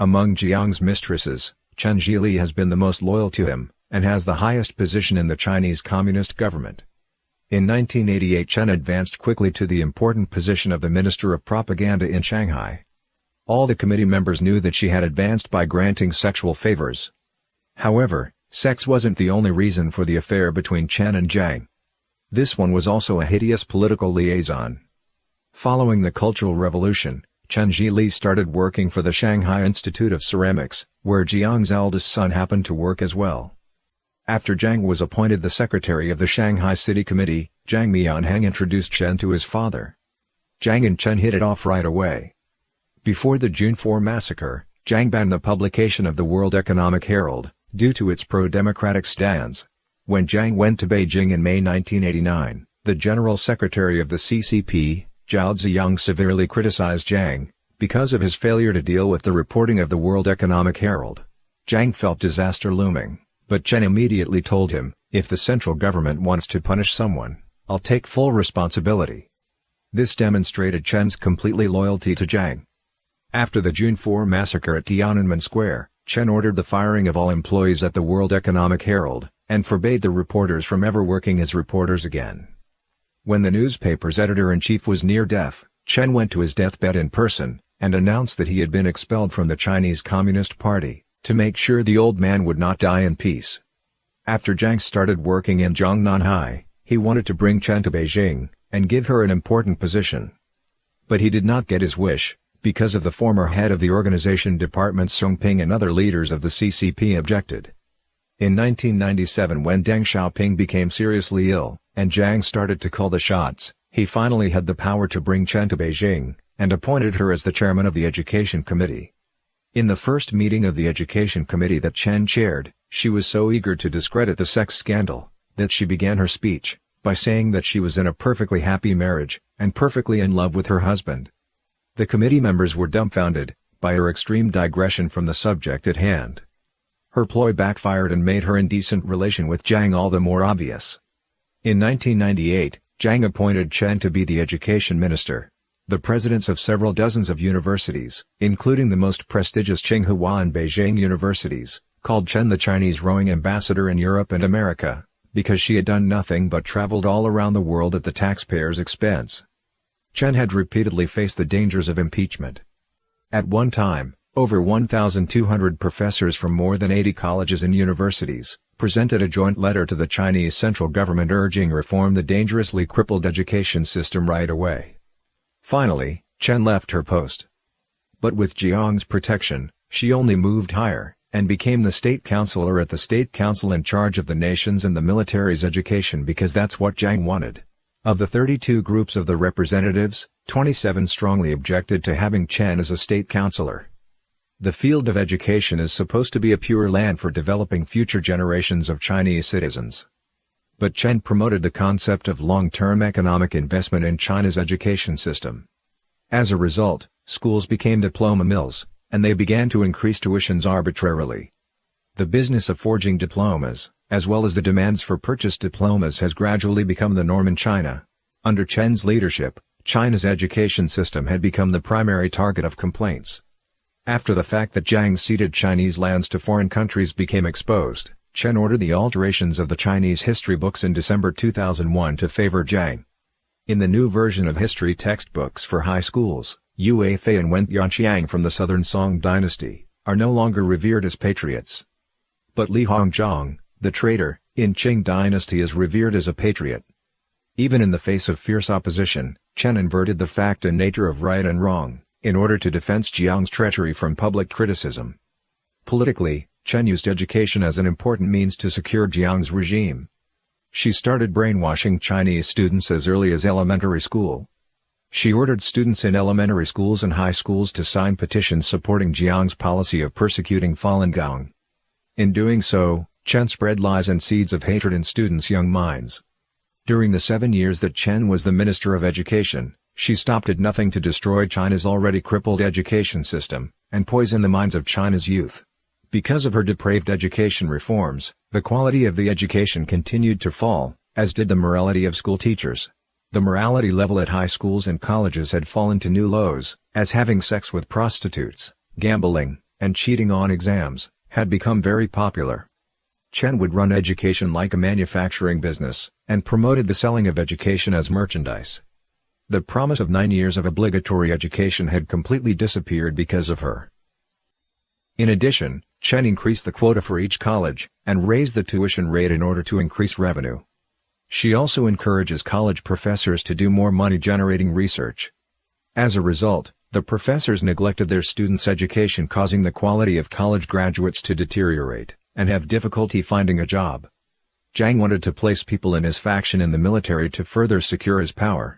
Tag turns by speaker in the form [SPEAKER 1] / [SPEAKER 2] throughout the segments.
[SPEAKER 1] Among Jiang's mistresses, Chen Zhili has been the most loyal to him, and has the highest position in the Chinese Communist government. In 1988 Chen advanced quickly to the important position of the Minister of Propaganda in Shanghai. All the committee members knew that she had advanced by granting sexual favors. However, sex wasn't the only reason for the affair between Chen and Jiang. This one was also a hideous political liaison. Following the Cultural Revolution, Chen Zhili started working for the Shanghai Institute of Ceramics, where Jiang's eldest son happened to work as well. After Jiang was appointed the secretary of the Shanghai City Committee, Jiang Mianheng introduced Chen to his father. Jiang and Chen hit it off right away. Before the June 4 massacre, Jiang banned the publication of the World Economic Herald, due to its pro-democratic stance. When Jiang went to Beijing in May 1989, the General Secretary of the CCP, Zhao Ziyang severely criticized Jiang, because of his failure to deal with the reporting of the World Economic Herald. Jiang felt disaster looming, but Chen immediately told him, "If the central government wants to punish someone, I'll take full responsibility." This demonstrated Chen's completely loyalty to Jiang. After the June 4 massacre at Tiananmen Square, Chen ordered the firing of all employees at the World Economic Herald, and forbade the reporters from ever working as reporters again. When the newspaper's editor-in-chief was near death, Chen went to his deathbed in person, and announced that he had been expelled from the Chinese Communist Party, to make sure the old man would not die in peace. After Jiang started working in Zhongnanhai, he wanted to bring Chen to Beijing, and give her an important position. But he did not get his wish, because of the former head of the organization department Song Ping and other leaders of the CCP objected. In 1997 when Deng Xiaoping became seriously ill, and Jiang started to call the shots, he finally had the power to bring Chen to Beijing, and appointed her as the chairman of the Education Committee. In the first meeting of the Education Committee that Chen chaired, she was so eager to discredit the sex scandal, that she began her speech by saying that she was in a perfectly happy marriage, and perfectly in love with her husband. The committee members were dumbfounded by her extreme digression from the subject at hand. Her ploy backfired and made her indecent relation with Jiang all the more obvious. In 1998, Jiang appointed Chen to be the education minister. The presidents of several dozens of universities, including the most prestigious Tsinghua and Beijing universities, called Chen the Chinese rowing ambassador in Europe and America, because she had done nothing but traveled all around the world at the taxpayers' expense. Chen had repeatedly faced the dangers of impeachment. At one time, over 1,200 professors from more than 80 colleges and universities presented a joint letter to the Chinese central government urging reform the dangerously crippled education system right away. Finally, Chen left her post. But with Jiang's protection, she only moved higher, and became the state counselor at the state council in charge of the nation's and the military's education because that's what Jiang wanted. Of the 32 groups of the representatives, 27 strongly objected to having Chen as a state counselor. The field of education is supposed to be a pure land for developing future generations of Chinese citizens. But Chen promoted the concept of long-term economic investment in China's education system. As a result, schools became diploma mills, and they began to increase tuitions arbitrarily. The business of forging diplomas, as well as the demands for purchased diplomas, has gradually become the norm in China. Under Chen's leadership, China's education system had become the primary target of complaints. After the fact that Jiang ceded Chinese lands to foreign countries became exposed, Chen ordered the alterations of the Chinese history books in December 2001 to favor Jiang. In the new version of history textbooks for high schools, Yue Fei and Wen Yanqiang from the Southern Song dynasty are no longer revered as patriots. But Li Hongzhang, the traitor, in Qing dynasty is revered as a patriot. Even in the face of fierce opposition, Chen inverted the fact and nature of right and wrong, in order to defend Jiang's treachery from public criticism. Politically, Chen used education as an important means to secure Jiang's regime. She started brainwashing Chinese students as early as elementary school. She ordered students in elementary schools and high schools to sign petitions supporting Jiang's policy of persecuting Falun Gong. In doing so, Chen spread lies and seeds of hatred in students' young minds. During the 7 years that Chen was the Minister of Education, she stopped at nothing to destroy China's already crippled education system, and poison the minds of China's youth. Because of her depraved education reforms, the quality of the education continued to fall, as did the morality of school teachers. The morality level at high schools and colleges had fallen to new lows, as having sex with prostitutes, gambling, and cheating on exams, had become very popular. Chen would run education like a manufacturing business, and promoted the selling of education as merchandise. The promise of 9 years of obligatory education had completely disappeared because of her. In addition, Chen increased the quota for each college, and raised the tuition rate in order to increase revenue. She also encourages college professors to do more money-generating research. As a result, the professors neglected their students' education, causing the quality of college graduates to deteriorate, and have difficulty finding a job. Jiang wanted to place people in his faction in the military to further secure his power.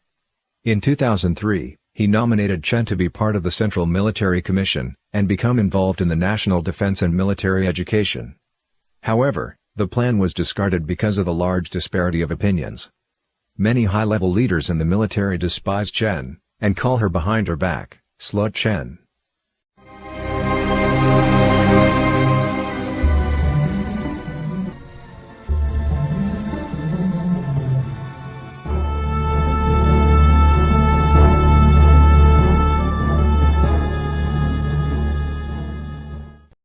[SPEAKER 1] In 2003, he nominated Chen to be part of the Central Military Commission, and become involved in the national defense and military education. However, the plan was discarded because of the large disparity of opinions. Many high-level leaders in the military despise Chen, and call her behind her back, Slut Chen.